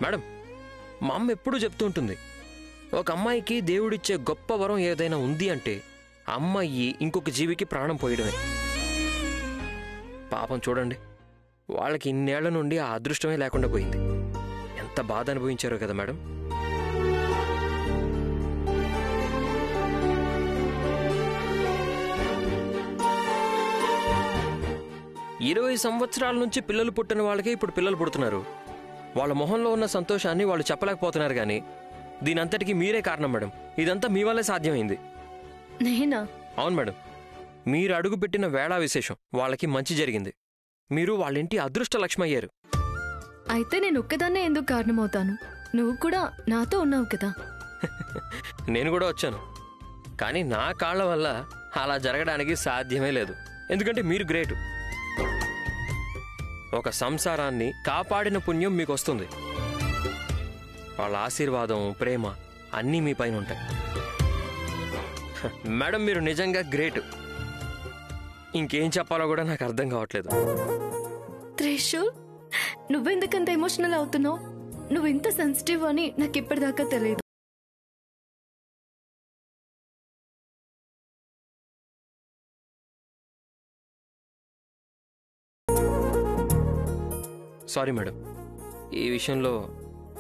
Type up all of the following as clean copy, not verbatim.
Madam, మా అమ్మ ఎప్పుడూ చెప్తూ ఉంటుంది, ఒక అమ్మాయికి దేవుడిచ్చే గొప్ప వరం ఏదైనా ఉంది అంటే అమ్మాయి ఇంకొక జీవికి ప్రాణం పోయడమే. పాపం చూడండి, వాళ్ళకి ఇన్నేళ్ల నుండి ఆ అదృష్టమే లేకుండా పోయింది. ఎంత బాధ అనుభవించారో కదా మేడం. ఇరవై సంవత్సరాల నుంచి పిల్లలు పుట్టిన వాళ్ళకే ఇప్పుడు పిల్లలు పుడుతున్నారు. వాళ్ళ మొహంలో ఉన్న సంతోషాన్ని వాళ్ళు చెప్పలేకపోతున్నారు. కానీ దీనంతటికీ మీరే కారణం మేడం. ఇదంతా మీ వల్లే సాధ్యమైంది. నేనా? అవును మేడం, మీరు అడుగుపెట్టిన వేళా విశేషం వాళ్ళకి మంచి జరిగింది. మీరు వాళ్ళింటి అదృష్ట లక్ష్మి అయ్యారు. అయితే నేను ఒక్కదాన్నే ఎందుకు కారణమవుతాను? నువ్వు కూడా నాతో ఉన్నావు కదా. నేను కూడా వచ్చాను, కానీ నా కాళ్ల వల్ల అలా జరగడానికి సాధ్యమే లేదు. ఎందుకంటే మీరు గ్రేటు. ఒక సంసారాన్ని కాపాడిన పుణ్యం మీకు వస్తుంది. వాళ్ళ ఆశీర్వాదం, ప్రేమ అన్నీ మీ పైన ఉంటాయి. మేడం, మీరు నిజంగా గ్రేట్. ఇంకేం చెప్పాలో కూడా నాకు అర్థం కావట్లేదు. త్రిశూల్, నువ్వెందుకంత ఎమోషనల్ అవుతున్నావు? నువ్వు ఇంత సెన్సిటివ్ అని నాకు ఇప్పటిదాకా తెలియదు. సారీ మేడం, ఈ విషయంలో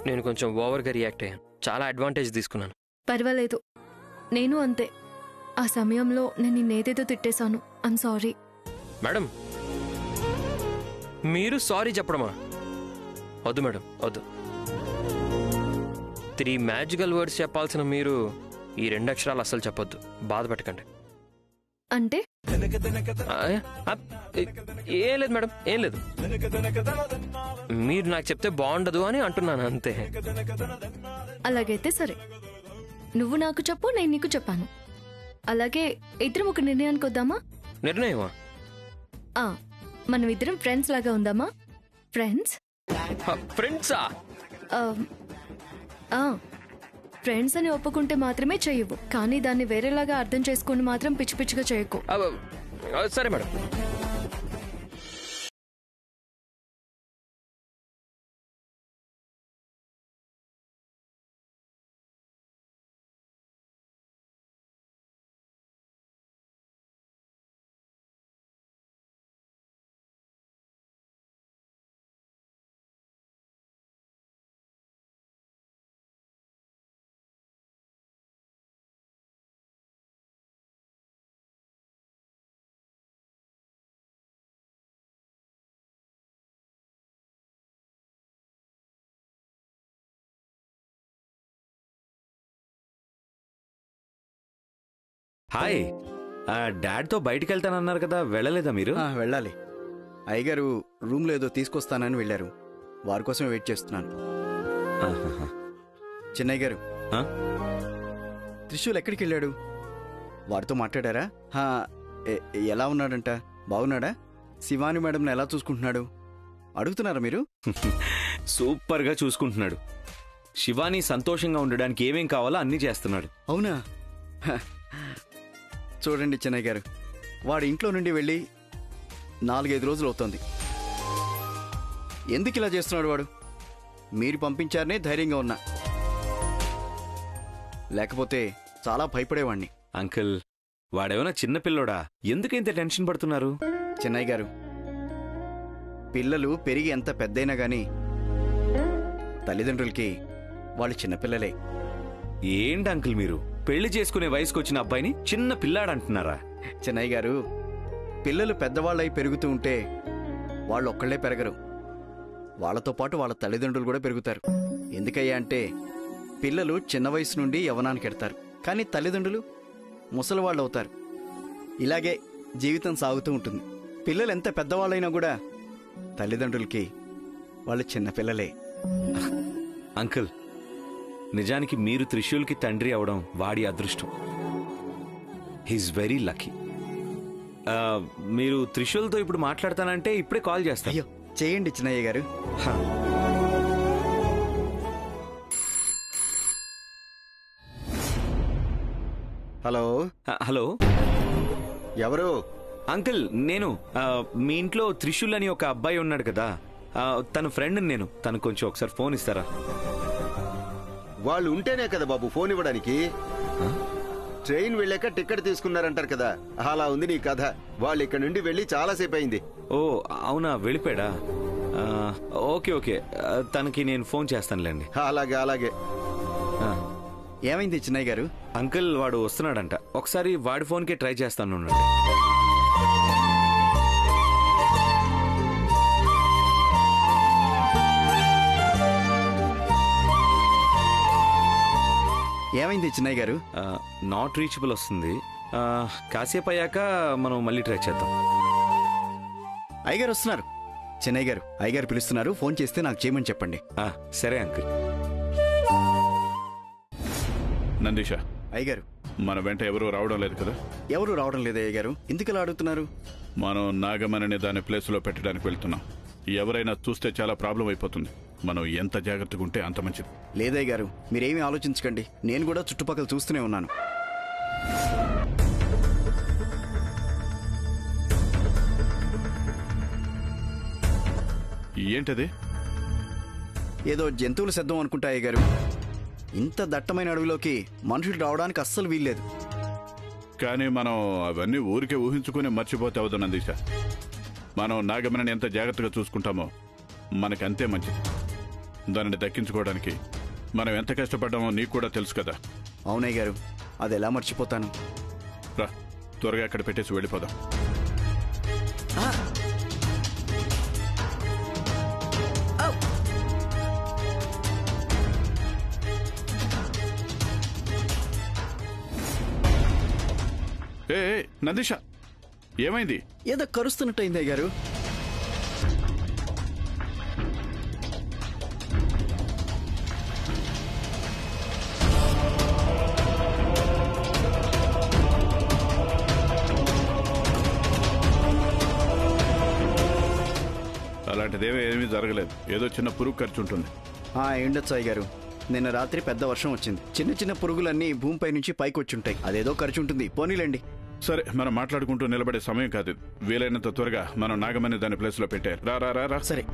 నేను కొంచెం ఓవర్గా రియాక్ట్ అయ్యాను. చాలా అడ్వాంటేజ్ తీసుకున్నాను. పర్వాలేదు, నేను అంతే. ఆ సమయంలో నేను నిన్నేదేదో తిట్టేశాను. I'm sorry. మేడం, మీరు సారీ చెప్పడమా? వద్దు మేడం, వద్దు. 3 మ్యాజికల్ వర్డ్స్ చెప్పాల్సిన మీరు ఈ 2 అక్షరాలు అస్సలు చెప్పొద్దు. బాధపెట్టకండి. అంటే ఏం లేదు మేడం, ఏం లేదు. మీరు నాకు చెప్తే బాగుండదు అని అంటున్నాను అంతే. అలాగైతే సరే, నువ్వు నాకు చెప్పు, నేను నీకు చెప్పాను. అలాగే ఇద్దరం ఒక నిర్ణయానికి వద్దామా? నిర్ణయమా? మనం ఇద్దరం ఫ్రెండ్స్ లాగా ఉందామా? ఫ్రెండ్స్? ఫ్రెండ్సా? ఫ్రెండ్స్ అని ఒప్పుకుంటే మాత్రమే చెయ్యవు, కానీ దాన్ని వేరేలాగా అర్థం చేసుకుని మాత్రం పిచ్చి పిచ్చిగా చేయకు. సరే మేడం. హాయ్, డాడ్తో బయటికి వెళ్తానన్నారు కదా, వెళ్ళలేదా మీరు? వెళ్ళాలి. అయ్యగారు రూమ్లో ఏదో తీసుకొస్తానని వెళ్ళారు. వారి కోసమే వెయిట్ చేస్తున్నాను. చిన్నయ్య గారు, త్రిశూల్ ఎక్కడికి వెళ్ళాడు? వారితో మాట్లాడారా? ఎలా ఉన్నాడంట? బాగున్నాడా? శివాని మేడంని ఎలా చూసుకుంటున్నాడు అడుగుతున్నారా మీరు? సూపర్గా చూసుకుంటున్నాడు. శివాని సంతోషంగా ఉండడానికి ఏమేం కావాలో అన్నీ చేస్తున్నాడు. అవునా? చూడండి చిన్నయ్య గారు, వాడి ఇంట్లో నుండి వెళ్ళి 4-5 రోజులు అవుతోంది. ఎందుకు ఇలా చేస్తున్నాడు వాడు? మీరు పంపించారనే ధైర్యంగా ఉన్నా, లేకపోతే చాలా భయపడేవాణ్ణి. అంకుల్, వాడేమైనా చిన్నపిల్లోడా? ఎందుకు ఇంత టెన్షన్ పడుతున్నారు? చిన్నయ్య గారు, పిల్లలు పెరిగి ఎంత పెద్దయినా గాని తల్లిదండ్రులకి వాళ్ళు చిన్నపిల్లలే. ఏంటి అంకుల్ మీరు పెళ్లి చేసుకునే వయసుకు వచ్చిన అబ్బాయిని చిన్న పిల్లాడంటున్నారా? చిన్నయ్య గారు, పిల్లలు పెద్దవాళ్ళై పెరుగుతూ ఉంటే వాళ్ళు ఒక్కళ్లే పెరగరు, వాళ్లతో పాటు వాళ్ళ తల్లిదండ్రులు కూడా పెరుగుతారు. ఎందుకయ్యా అంటే పిల్లలు చిన్న వయసు నుండి యవ్వనానికి ఎడతారు, కానీ తల్లిదండ్రులు ముసలివాళ్ళు అవుతారు. ఇలాగే జీవితం సాగుతూ ఉంటుంది. పిల్లలు ఎంత పెద్దవాళ్ళైనా కూడా తల్లిదండ్రులకి వాళ్ళు చిన్నపిల్లలే. అంకుల్, నిజానికి మీరు త్రిశూల్కి తండ్రి అవడం వాడి అదృష్టం. He's very lucky. మీరు త్రిశూల్తో ఇప్పుడు మాట్లాడతానంటే ఇప్పుడే కాల్ చేస్తాను. అయ్యో, చేయండి చిన్నయ్య గారు. హలో. హలో, ఎవరు? అంకుల్ నేను మీ ఇంట్లో త్రిశూల్ అని ఒక అబ్బాయి ఉన్నాడు కదా, తన ఫ్రెండ్ నేను, తను కొంచెం ఒకసారి ఫోన్ ఇస్తారా? వాళ్ళు ఉంటేనే కదా బాబు ఫోన్ ఇవ్వడానికి. ట్రైన్ వెళ్ళాక టికెట్ తీసుకున్నారంటారు కదా, అలా ఉంది నీ కథ. వాళ్ళు ఇక్కడ నుండి వెళ్ళి చాలాసేపు అయింది. ఓ అవునా, వెళ్ళిపోయాడా? ఓకే ఓకే, తనకి నేను ఫోన్ చేస్తానులేండి. అలాగే అలాగే. ఏమైంది చిన్నయ్య గారు? అంకుల్ వాడు వస్తున్నాడంట, ఒకసారి వాడి ఫోన్కే ట్రై చేస్తాను. ఏమైంది చిన్నయ్య గారు? నాట్ రీచబుల్ వస్తుంది. కాసేపు అయ్యాక మనం మళ్ళీ ట్రై చేద్దాం. అయ్యగారు వస్తున్నారు. చిన్నయ్య గారు, అయ్యగారు పిలుస్తున్నారు, ఫోన్ చేస్తే నాకు చేయమని చెప్పండి. సరే అంకుల్. నందీష, అయ్యగారు మన వెంట ఎవరూ రావడం లేదు కదా? ఎవరు రావడం లేదు అయ్యగారు. ఎందుకు ఇలా అడుగుతున్నారు? మనం నాగమణిని దాని ప్లేస్లో పెట్టడానికి వెళ్తున్నాం. ఎవరైనా చూస్తే చాలా ప్రాబ్లం అయిపోతుంది. మనం ఎంత జాగ్రత్తగా ఉంటే అంత మంచిది. లేదయ్య గారు, మీరేమీ ఆలోచించకండి. నేను కూడా చుట్టుపక్కల చూస్తూనే ఉన్నాను. ఏంటది? ఏదో జంతువుల శబ్దం అనుకుంటా అయ్య గారు. ఇంత దట్టమైన అడవిలోకి మనుషులు రావడానికి అస్సలు వీల్లేదు. కానీ మనం అవన్నీ ఊరికే ఊహించుకుని మర్చిపోతే అవదు నందీష. మనం నాగమణిని ఎంత జాగ్రత్తగా చూసుకుంటామో మనకంతే మంచిది. దానిని దక్కించుకోవడానికి మనం ఎంత కష్టపడ్డామో నీకు కూడా తెలుసు కదా. అవునయ్య గారు, అది ఎలా మర్చిపోతాను. రా, త్వరగా అక్కడ పెట్టేసి వెళ్ళిపోదాం. ఏ నందీష, ఏమైంది? ఏదో కరుస్తున్నట్టయింది అయ్య గారు. అలాంటిదేమీ ఏమీ జరగలేదు. ఏదో చిన్న పురుగు ఖర్చు ఉంటుంది. ఉండొచ్చు అయ్య గారు. నిన్న రాత్రి పెద్ద వర్షం వచ్చింది. చిన్న చిన్న పురుగులన్నీ భూమిపై నుంచి పైకి వచ్చి ఉంటాయి. అదేదో ఖర్చు ఉంటుంది. పోనీలేండి. సరే, మనం మాట్లాడుకుంటూ నిలబడే సమయం కాదు. వీలైనంత త్వరగా మనం నాగమణి దాని ప్లేస్ లో పెట్టారు. రా రా రా. సరే.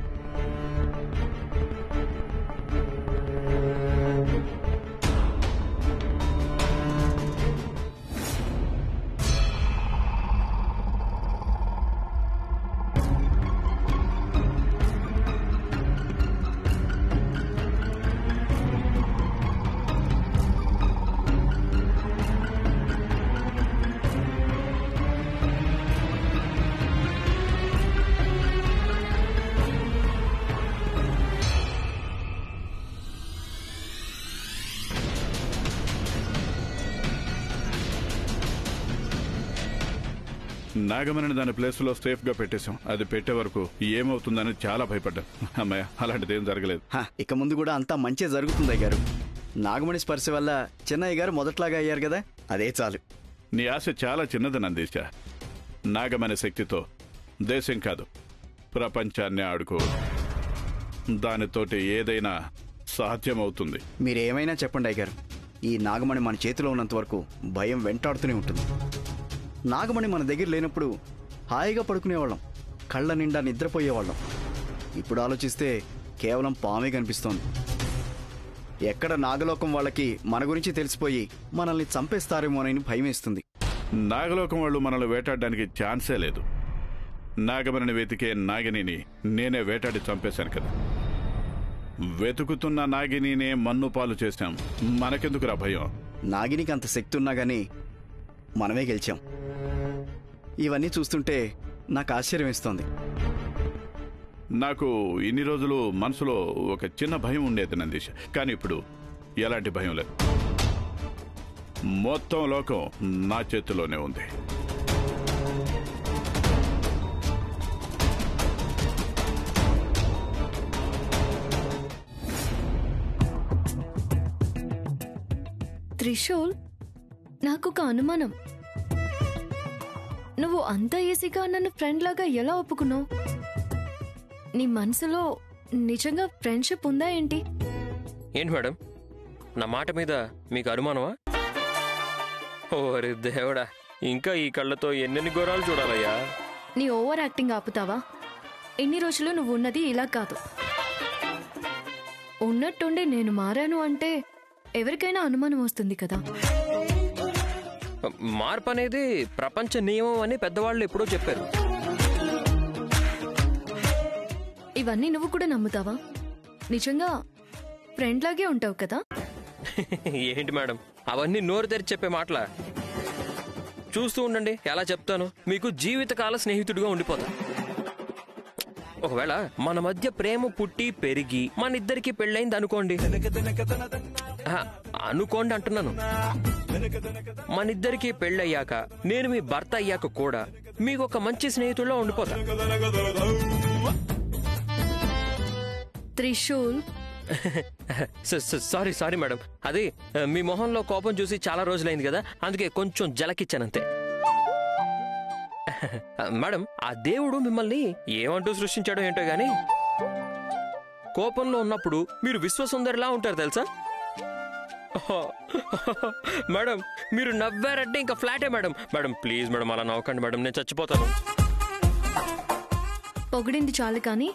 నాగమణిని దాని ప్లేస్ లో సేఫ్ గా పెట్టేశాం. అది పెట్టే వరకు ఏమవుతుందని చాలా భయపడ్డాం. అమ్మాయ, అలాంటిది ఏం జరగలేదు. ఇక ముందు కూడా అంతా మంచి జరుగుతుంది అయ్య గారు. నాగమణి స్పర్శ వల్ల చిన్నయ్య గారు మొదట్లాగా అయ్యారు కదా, అదే చాలు. నీ ఆశ చాలా చిన్నది నందీశ. నాగమణి శక్తితో దేశం కాదు, ప్రపంచాన్ని ఆడుకో. దానితోటి ఏదైనా సాధ్యమవుతుంది. మీరేమైనా చెప్పండి అయ్య గారు. ఈ నాగమణి మన చేతిలో ఉన్నంత వరకు భయం వెంటాడుతూనే ఉంటుంది. నాగమణి మన దగ్గర లేనప్పుడు హాయిగా పడుకునేవాళ్ళం, కళ్ళ నిండా నిద్రపోయేవాళ్ళం. ఇప్పుడు ఆలోచిస్తే కేవలం పామే కనిపిస్తోంది. ఎక్కడ నాగలోకం వాళ్ళకి మన గురించి తెలిసిపోయి మనల్ని చంపేస్తారేమోనని భయమేస్తుంది. నాగలోకం వాళ్ళు మనల్ని వేటాడడానికి ఛాన్సే లేదు. నాగమణిని వెతికే నాగిని నేనే వేటాడి చంపేశాను కదా. వెతుకుతున్న నాగినినే మన్ను పాలు చేశాం. మనకెందుకురా భయం? నాగినికి అంత శక్తి ఉన్నా గానీ మనమే గెలిచాం. ఇవన్నీ చూస్తుంటే నాకు ఆశ్చర్యం వేస్తోంది. నాకు ఇన్ని రోజులు మనసులో ఒక చిన్న భయం ఉండేది నందీష్. కానీ ఇప్పుడు ఎలాంటి భయం లేదు. మొత్తం లోకం నా చేతిలోనే ఉంది. త్రిశూల్, నాకొక అనుమానం. నువ్వు అంత ఈజీగా నన్ను ఫ్రెండ్ లాగా ఎలా ఒప్పుకున్నావు? నీ మనసులో నిజంగా ఫ్రెండ్షిప్ ఉందా ఏంటి? ఏంటి మేడం, నా మాట మీద మీకు అనుమానమా? ఓరి దేవుడా, ఇంకా ఈ కళ్ళతో ఎన్నెన్ని ఘోరాలు చూడాలయ్యా. నీ ఓవర్ యాక్టింగ్ ఆపుతావా? ఇన్ని రోజులు నువ్వు ఉన్నది ఇలా కాదు. ఉన్నట్టుండి నేను మారాను అంటే ఎవరికైనా అనుమానం వస్తుంది కదా. మార్పు అనేది ప్రపంచ నియమం అని పెద్దవాళ్ళు ఎప్పుడో చెప్పారు. ఇవన్నీ నువ్వు కూడా నమ్ముతావా? నిజంగా ఫ్రెండ్ లాగే ఉంటావు కదా. ఏంటి మేడం అవన్నీ నోరు తెరిచి చెప్పే మాటలా? చూస్తూ ఉండండి ఎలా చెప్తాను. మీకు జీవితకాల స్నేహితుడిగా ఉండిపోతా. ఒకవేళ మన మధ్య ప్రేమ పుట్టి పెరిగి మన ఇద్దరికి పెళ్ళైంది అనుకోండి. అనుకోండి అంటున్నాను. మన ఇద్దరికి పెళ్ళయ్యాక నేను మీ భర్త అయ్యాక కూడా మీకు ఒక మంచి స్నేహితుడిలో ఉండిపోతా. త్రిశూల్, సారీ మేడం, అది మీ మొహంలో కోపం చూసి చాలా రోజులైంది కదా, అందుకే కొంచెం జలకిచ్చానంతే. మేడం ఆ దేవుడు మిమ్మల్ని ఏమంటూ సృష్టించాడో ఏంటో గాని కోపంలో ఉన్నప్పుడు మీరు విశ్వసుందరిలా ఉంటారు తెలుసా. మేడం మీరు నవ్వారంటే ఇంకా ఫ్లాటే మేడం. మేడం ప్లీజ్ మేడం అలా నవ్వకండి మేడం, నేను చచ్చిపోతాను. పొగిడింది చాలు కానీ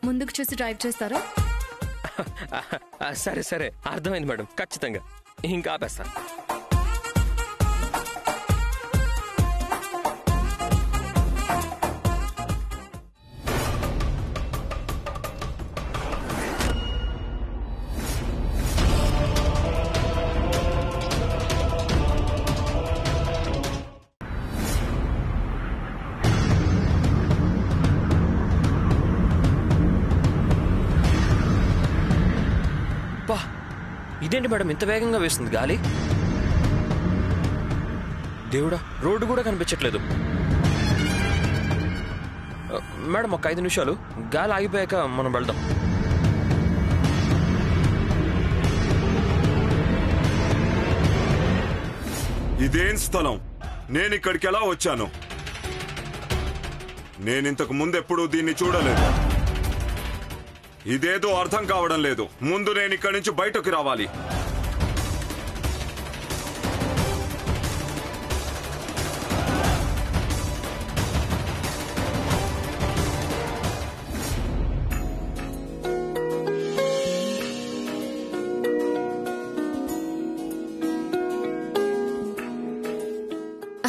ముందుకు చూసి డ్రైవ్ చేస్తారా? సరే సరే అర్థమైంది మేడం, ఖచ్చితంగా ఇంకా ఆపేస్తా. ఇదేంటి మేడం ఇంత వేగంగా వేస్తుంది గాలి? దేవుడా, రోడ్డు కూడా కనిపించట్లేదు. మేడం ఒక 5 నిమిషాలు గాలి ఆగిపోయాక మనం వెళ్దాం. ఇదేం స్థలం? నేను ఇక్కడికి ఎలా వచ్చాను? నేనింతకు ముందెప్పుడూ దీన్ని చూడలేదు. ఇదేదో అర్థం కావడం లేదు. ముందు నేను ఇక్కడి నుంచి బయటకు రావాలి.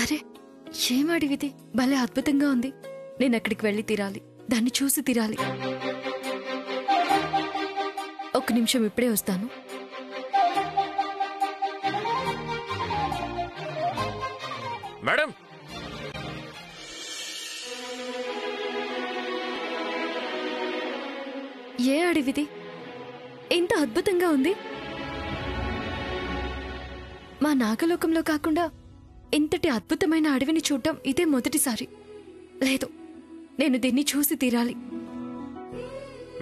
అరే ఏం అడిగితే భలే అద్భుతంగా ఉంది. నేను అక్కడికి వెళ్ళి తీరాలి, దాన్ని చూసి తీరాలి. ఒక్క నిమిషం, ఇప్పుడే వస్తాను. మేడం ఏ అడవిది ఇంత అద్భుతంగా ఉంది? మా నాగలోకంలో కాకుండా ఇంతటి అద్భుతమైన అడవిని చూడటం ఇదే మొదటిసారి. లేదు, నేను దీన్ని చూసి తీరాలి.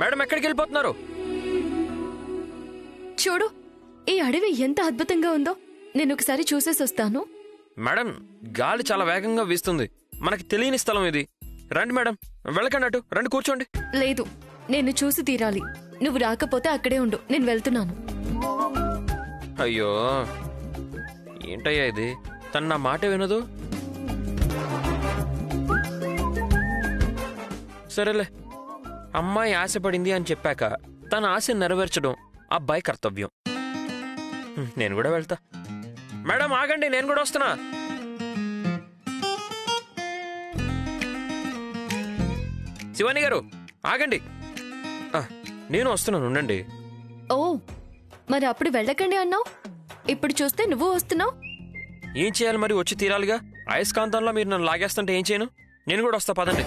మేడం ఎక్కడికి వెళ్ళిపోతున్నారు? చూడు, ఈ అడవి ఎంత అద్భుతంగా ఉందో. నేను ఒకసారి చూసేసి వస్తాను. మేడం గాలి చాలా వేగంగా వీస్తుంది, మనకి తెలియని స్థలం ఇది. రండి మేడం, వెళ్ళకండి, అటు రండి, కూర్చోండి. లేదు, నేను చూసి తీరాలి. నువ్వు రాకపోతే అక్కడే ఉండు, నేను వెళ్తున్నాను. అయ్యో ఏంటయ్యా ఇది, తను నా మాట వినదు. సరేలే, అమ్మాయి ఆశపడింది అని చెప్పాక తన ఆశ నెరవేర్చడం అబ్బాయి కర్తవ్యం. నేను కూడా వెళ్తా. మేడం ఆగండి, నేను కూడా వస్తున్నా. శివాని గారు ఆగండి, నేను వస్తున్నాను, ఉండండి. ఓ, మరి అప్పుడు వెళ్ళకండి అన్నావు, ఇప్పుడు చూస్తే నువ్వు వస్తున్నావు. ఏం చేయాలి మరి? వచ్చి తీరాలిగా. అయస్కాంతంలో మీరు నన్ను లాగేస్తుంటే ఏం చేయను? నేను కూడా వస్తా, పదండి.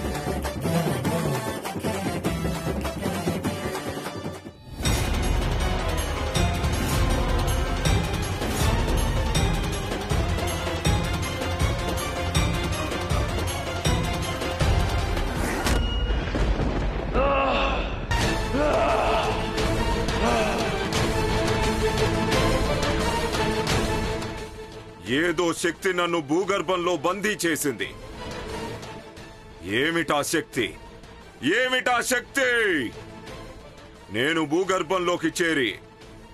ఏదో శక్తి నన్ను భూగర్భంలో బందీ చేసింది. ఏమిటా శక్తి? ఏమిటా శక్తి? నేను భూగర్భంలోకి చేరి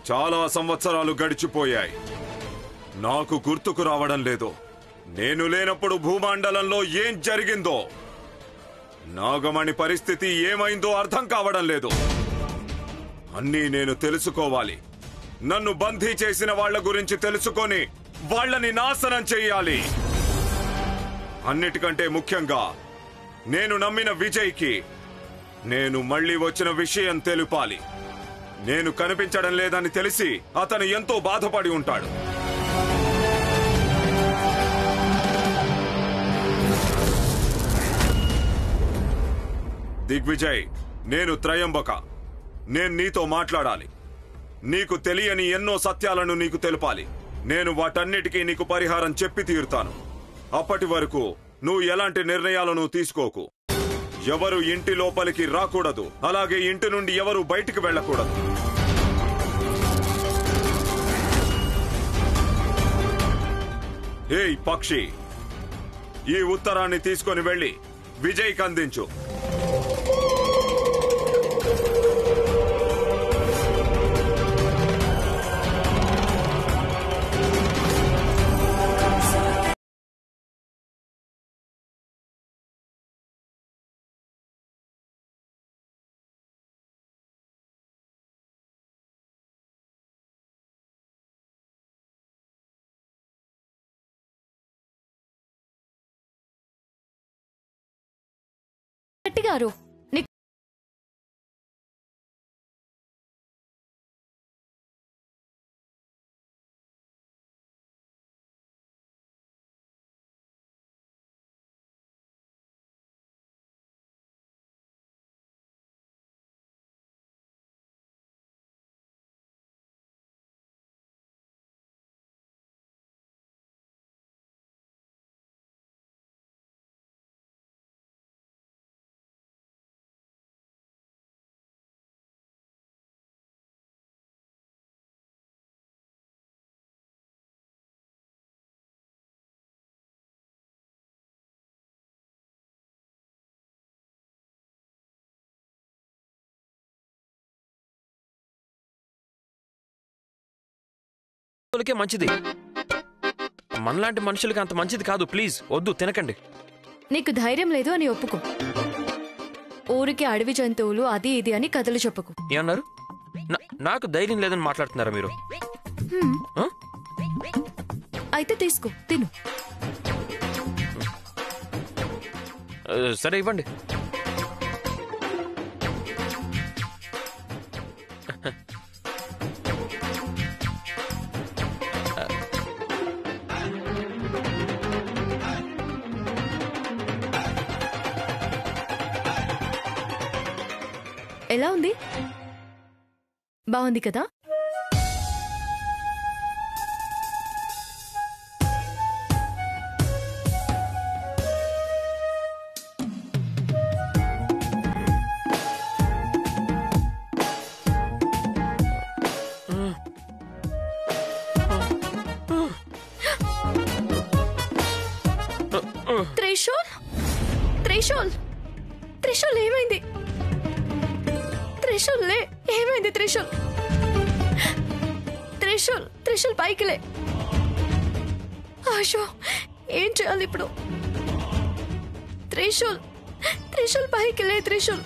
చాలా సంవత్సరాలు గడిచిపోయాయి. నాకు గుర్తుకు రావడం లేదు నేను లేనప్పుడు భూమండలంలో ఏం జరిగిందో. నాగమణి పరిస్థితి ఏమైందో అర్థం కావడం లేదు. అన్నీ నేను తెలుసుకోవాలి. నన్ను బందీ చేసిన వాళ్ల గురించి తెలుసుకొని వాళ్ళని నాశనం చెయ్యాలి. అన్నిటికంటే ముఖ్యంగా నేను నమ్మిన విజయ్కి నేను మళ్ళీ వచ్చిన విషయం తెలుపాలి. నేను కనిపించడం లేదని తెలిసి అతను ఎంతో బాధపడి ఉంటాడు. దిగ్విజయ్, నేను త్రయంబక. నేను నీతో మాట్లాడాలి. నీకు తెలియని ఎన్నో సత్యాలను నీకు తెలపాలి. నేను వాటన్నిటికీ నీకు పరిహారం చెప్పి తీరుతాను. అప్పటి వరకు నువ్వు ఎలాంటి నిర్ణయాలను తీసుకోకు. ఎవరు ఇంటి లోపలికి రాకూడదు, అలాగే ఇంటి నుండి ఎవరు బయటికి వెళ్ళకూడదు. ఏయ్ పక్షి, ఈ ఉత్తరాన్ని తీసుకొని వెళ్ళి విజయ్కి అందించు. గారు మంచిది, మనలాంటి మనుషులకి అంత మంచిది కాదు. ప్లీజ్ వద్దు, తినకండి. నీకు ధైర్యం లేదు అని ఒప్పుకో. ఊరికి అడవి జంతువులు అది ఇది అని కథలు చెప్పుకో. ఏమన్నారు? నాకు ధైర్యం లేదని మాట్లాడుతున్నారా మీరు? అయితే తీసుకో, తిను. సరే ఇవ్వండి. ఎలా ఉంది? బాగుంది కదా? త్రిశూల్, త్రిశూల్, త్రిశూల్ ఏమైంది? త్రిశూల్ లే, ఏమైంది? త్రిశూల్, త్రిశూల్, త్రిశూల్ పైకి లే. ఆశో, ఏం చేయాలి ఇప్పుడు? త్రిశూల్, త్రిశూల్ పైకి లే. త్రిశూల్,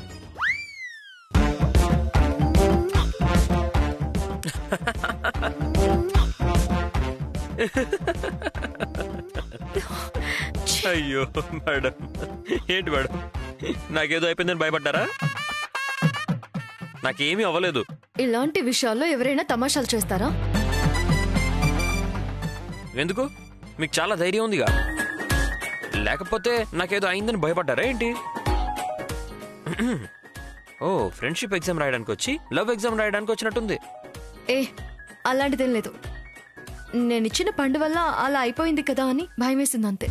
అయ్యో మేడం, ఏంటి మేడం, నాకేదో అయిపోయిందని భయపడ్డారా? నాకేమీ అవ్వలేదు. ఇలాంటి విషయాల్లో ఎవరైనా తమాషాలు చేస్తారా? ఎందుకు? మీకు చాలా ధైర్యం ఉందిగా. లేకపోతే నాకేదో అయిందని భయపడ్డారా ఏంటి? ఓ, ఫ్రెండ్షిప్ ఎగ్జామ్ రాయడానికి వచ్చి లవ్ ఎగ్జామ్ రాయడానికి వచ్చినట్టుంది. ఏ, అలాంటిదేం లేదు. నేనిచ్చిన పండు వల్ల అలా అయిపోయింది కదా అని భయం వేసింది అంతే.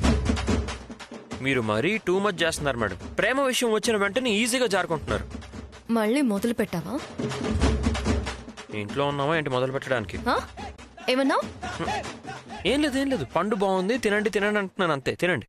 మీరు మరీ టూ మచ్ చేస్తున్నారు మేడం. ప్రేమ విషయం వచ్చిన వెంటనే ఈజీగా జారుకుంటున్నారు. మళ్ళీ మొదలు పెట్టావా? ఇంట్లో ఉన్నావా ఏంటి మొదలు పెట్టడానికి? ఏమన్నా? ఏం లేదు, ఏం లేదు. పండు బాగుంది, తినండి తినండి అంటున్నాను అంతే. తినండి.